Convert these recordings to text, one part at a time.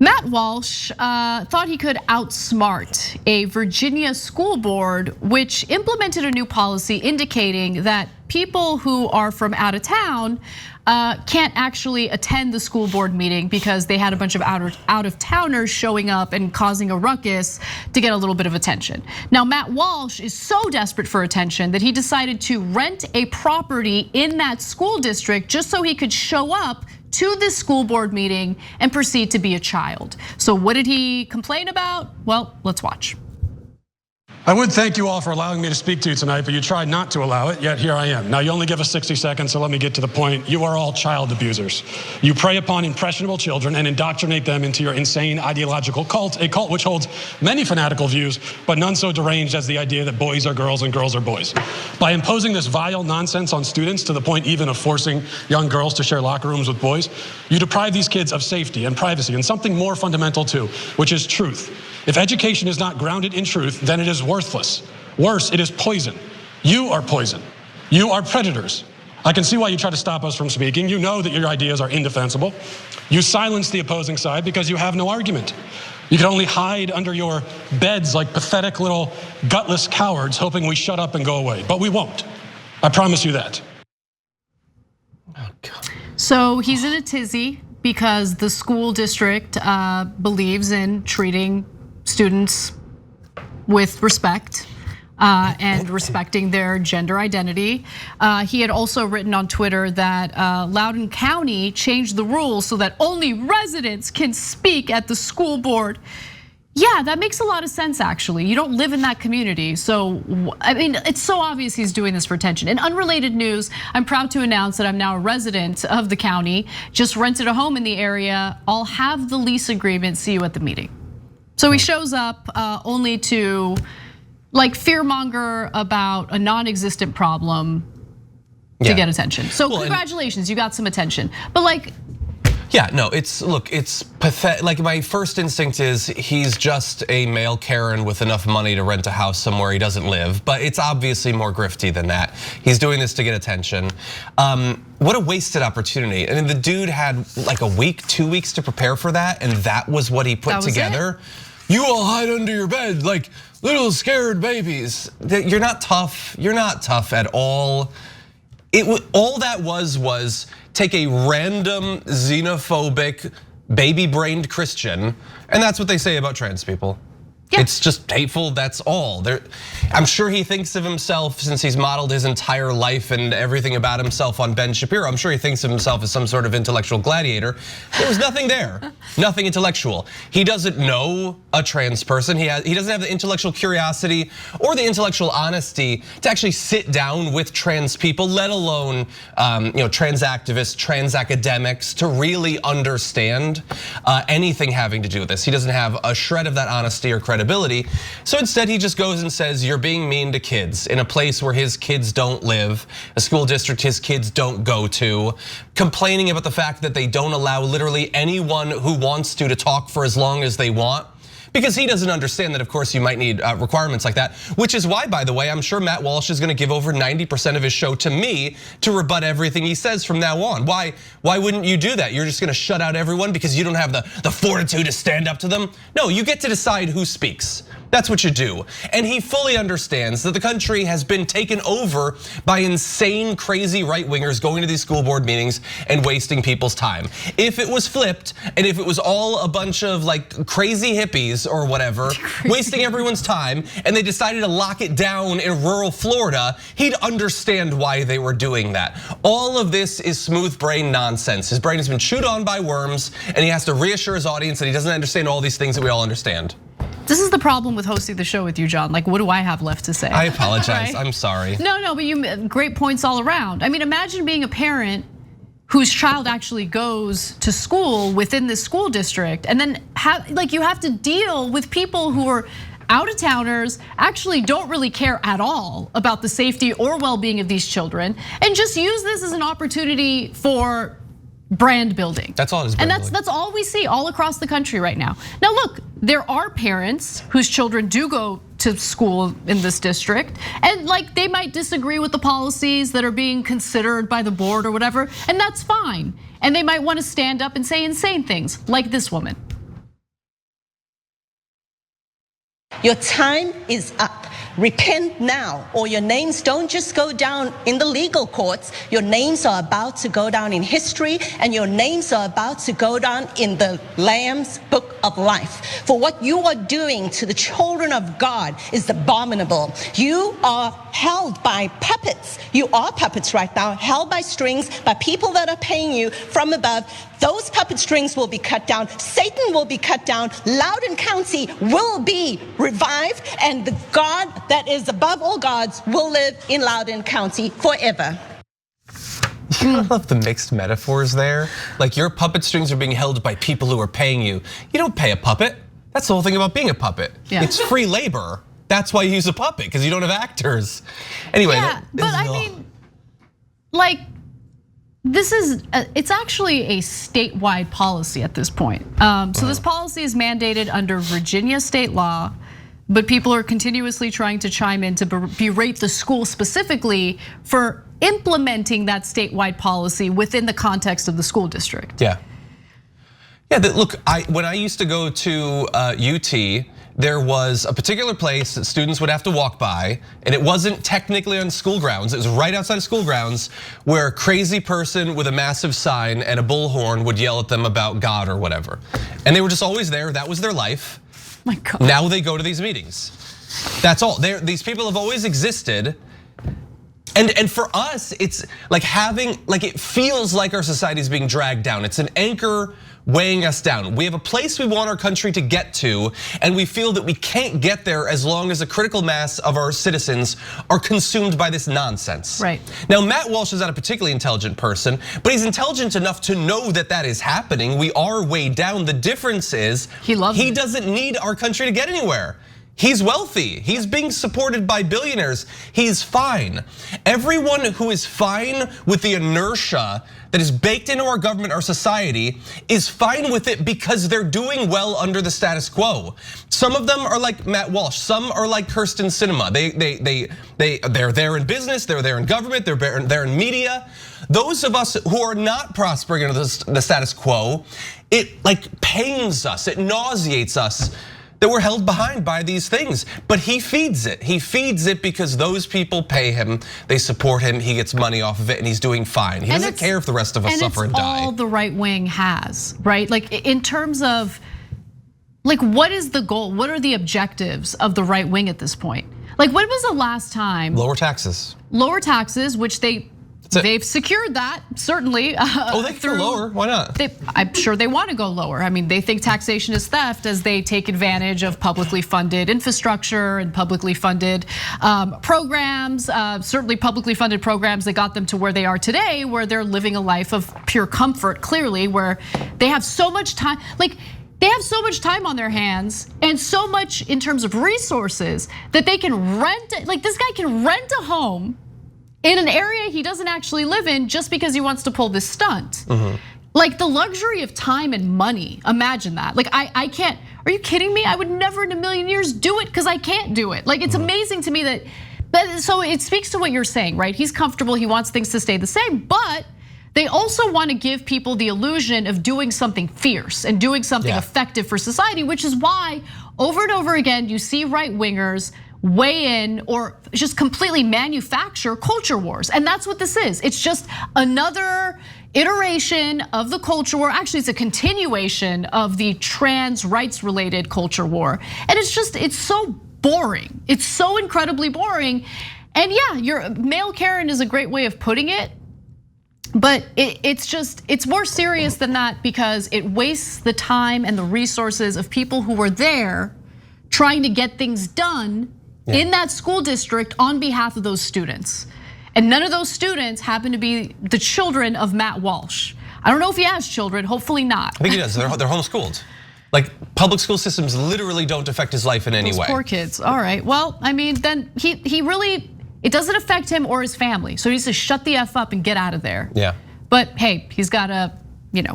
Matt Walsh thought he could outsmart a Virginia school board, which implemented a new policy indicating that people who are from out of town can't actually attend the school board meeting because they had a bunch of out of towners showing up and causing a ruckus to get a little bit of attention. Now, Matt Walsh is so desperate for attention that he decided to rent a property in that school district just so he could show up to this school board meeting and proceed to be a child. So what did he complain about? Well, let's watch. I would thank you all for allowing me to speak to you tonight, but you tried not to allow it, yet here I am. Now, you only give us 60 seconds, so let me get to the point. You are all child abusers. You prey upon impressionable children and indoctrinate them into your insane ideological cult, a cult which holds many fanatical views, but none so deranged as the idea that boys are girls and girls are boys. By imposing this vile nonsense on students to the point even of forcing young girls to share locker rooms with boys, you deprive these kids of safety and privacy and something more fundamental too, which is truth. If education is not grounded in truth, then it is worthless. Worse, it is poison. You are poison. You are predators. I can see why you try to stop us from speaking. You know that your ideas are indefensible. You silence the opposing side because you have no argument. You can only hide under your beds like pathetic little gutless cowards hoping we shut up and go away. But we won't. I promise you that. Oh, God. So he's in a tizzy because the school district believes in treating students with respect and respecting their gender identity. He had also written on Twitter that Loudoun County changed the rules so that only residents can speak at the school board. Yeah, that makes a lot of sense, actually. You don't live in that community. So, I mean, it's so obvious he's doing this for attention. In unrelated news, I'm proud to announce that I'm now a resident of the county, just rented a home in the area. I'll have the lease agreement, see you at the meeting. So he shows up only to like fearmonger about a non-existent problem to get attention. So congratulations, you got some attention. But like, yeah, no, it's pathetic. Like my first instinct is he's just a male Karen with enough money to rent a house somewhere he doesn't live, but it's obviously more grifty than that. He's doing this to get attention. What a wasted opportunity. I mean, the dude had like a week, 2 weeks to prepare for that, and that was what he put together. You all hide under your bed like little scared babies. You're not tough. You're not tough at all. All that was take a random xenophobic, baby-brained Christian, and that's what they say about trans people. Yeah. It's just hateful, that's all. I'm sure he thinks of himself, since he's modeled his entire life and everything about himself on Ben Shapiro, I'm sure he thinks of himself as some sort of intellectual gladiator. There was nothing there, nothing intellectual. He doesn't know a trans person. He doesn't have the intellectual curiosity or the intellectual honesty to actually sit down with trans people, let alone trans activists, trans academics, to really understand anything having to do with this. He doesn't have a shred of that honesty or credibility. So instead he just goes and says, you're being mean to kids in a place where his kids don't live, a school district his kids don't go to, complaining about the fact that they don't allow literally anyone who wants to talk for as long as they want. Because he doesn't understand that, of course, you might need requirements like that, which is why, by the way, I'm sure Matt Walsh is gonna give over 90% of his show to me to rebut everything he says from now on. Why wouldn't you do that? You're just gonna shut out everyone because you don't have the fortitude to stand up to them? No, you get to decide who speaks. That's what you do. And he fully understands that the country has been taken over by insane, crazy right-wingers going to these school board meetings and wasting people's time. If it was flipped, and if it was all a bunch of like crazy hippies or whatever, wasting everyone's time, and they decided to lock it down in rural Florida, he'd understand why they were doing that. All of this is smooth brain nonsense. His brain has been chewed on by worms, and he has to reassure his audience that he doesn't understand all these things that we all understand. This is the problem with hosting the show with you, John. Like, what do I have left to say? I apologize, right? I'm sorry. No, but you great points all around. I mean, imagine being a parent whose child actually goes to school within this school district, and then you have to deal with people who are out-of-towners, actually don't really care at all about the safety or well-being of these children, and just use this as an opportunity for brand building. That's all it is. And that's all we see all across the country right now. Now look, there are parents whose children do go to school in this district, and like they might disagree with the policies that are being considered by the board or whatever, and that's fine. And they might want to stand up and say insane things like this woman. Your time is up. Repent now, or your names don't just go down in the legal courts. Your names are about to go down in history, and your names are about to go down in the Lamb's book of life. For what you are doing to the children of God is abominable. You are held by puppets. You are puppets right now, held by strings, by people that are paying you from above. Those puppet strings will be cut down. Satan will be cut down. Loudoun County will be revived, and the God that is above all gods will live in Loudoun County forever. I love the mixed metaphors there. Like, your puppet strings are being held by people who are paying you. You don't pay a puppet. That's the whole thing about being a puppet. Yeah. It's free labor. That's why you use a puppet, because you don't have actors. Anyway, yeah, but I mean, like, it's actually a statewide policy at this point. So this policy is mandated under Virginia state law, but people are continuously trying to chime in to berate the school specifically for implementing that statewide policy within the context of the school district. Yeah. Look, when I used to go to UT, there was a particular place that students would have to walk by, and it wasn't technically on school grounds. It was right outside of school grounds, where a crazy person with a massive sign and a bullhorn would yell at them about God or whatever. And they were just always there. That was their life. My God. Now they go to these meetings. That's all. These people have always existed. And for us, it's like it feels like our society is being dragged down. It's an anchor weighing us down. We have a place we want our country to get to, and we feel that we can't get there as long as a critical mass of our citizens are consumed by this nonsense. Right. Now, Matt Walsh is not a particularly intelligent person, but he's intelligent enough to know that that is happening. We are weighed down. The difference is he doesn't need our country to get anywhere. He's wealthy, he's being supported by billionaires, he's fine. Everyone who is fine with the inertia that is baked into our government, our society, is fine with it because they're doing well under the status quo. Some of them are like Matt Walsh, some are like Kirsten Sinema. They're there in business, they're there in government, they're there in media. Those of us who are not prospering under the status quo, it like pains us, it nauseates us that we're held behind by these things. But he feeds it. He feeds it because those people pay him, they support him, he gets money off of it, and he's doing fine. He doesn't care if the rest of us suffer and die. And it's all the right wing has, right? Like, in terms of, like, what is the goal? What are the objectives of the right wing at this point? Like, when was the last time? Lower taxes. Lower taxes, which they've secured that, certainly. Oh, they can go lower, why not? I'm sure they want to go lower. I mean, they think taxation is theft as they take advantage of publicly funded infrastructure and publicly funded programs, certainly publicly funded programs that got them to where they are today, where they're living a life of pure comfort, clearly, where they have so much time, they have so much time on their hands and so much in terms of resources that they can rent, like this guy can rent a home in an area he doesn't actually live in just because he wants to pull this stunt. Like, the luxury of time and money, imagine that. Like, I can't, are you kidding me? I would never in a million years do it because I can't do it. Like, it's amazing to me that, so it speaks to what you're saying, right? He's comfortable, he wants things to stay the same, but they also want to give people the illusion of doing something fierce and doing something effective for society, which is why over and over again, you see right wingers weigh in or just completely manufacture culture wars. And that's what this is. It's just another iteration of the culture war. Actually, it's a continuation of the trans rights related culture war. And it's so boring. It's so incredibly boring. And yeah, your male Karen is a great way of putting it. But it's more serious than that because it wastes the time and the resources of people who were there trying to get things done in that school district on behalf of those students. And none of those students happen to be the children of Matt Walsh. I don't know if he has children, hopefully not. I think he does, they're homeschooled. Like, public school systems literally don't affect his life in any way. Poor kids, all right. Well, I mean, then he really, it doesn't affect him or his family. So he needs to shut the F up and get out of there. Yeah. But hey, he's gotta,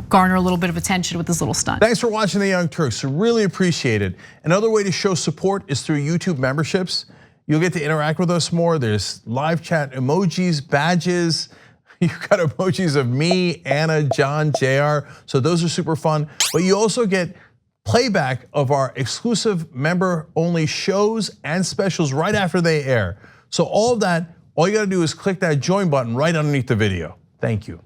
garner a little bit of attention with this little stunt. Thanks for watching The Young Turks, really appreciate it. Another way to show support is through YouTube memberships. You'll get to interact with us more. There's live chat emojis, badges. You've got emojis of me, Anna, John, JR. So those are super fun. But you also get playback of our exclusive member-only shows and specials right after they air. So all of that, all you gotta do is click that join button right underneath the video. Thank you.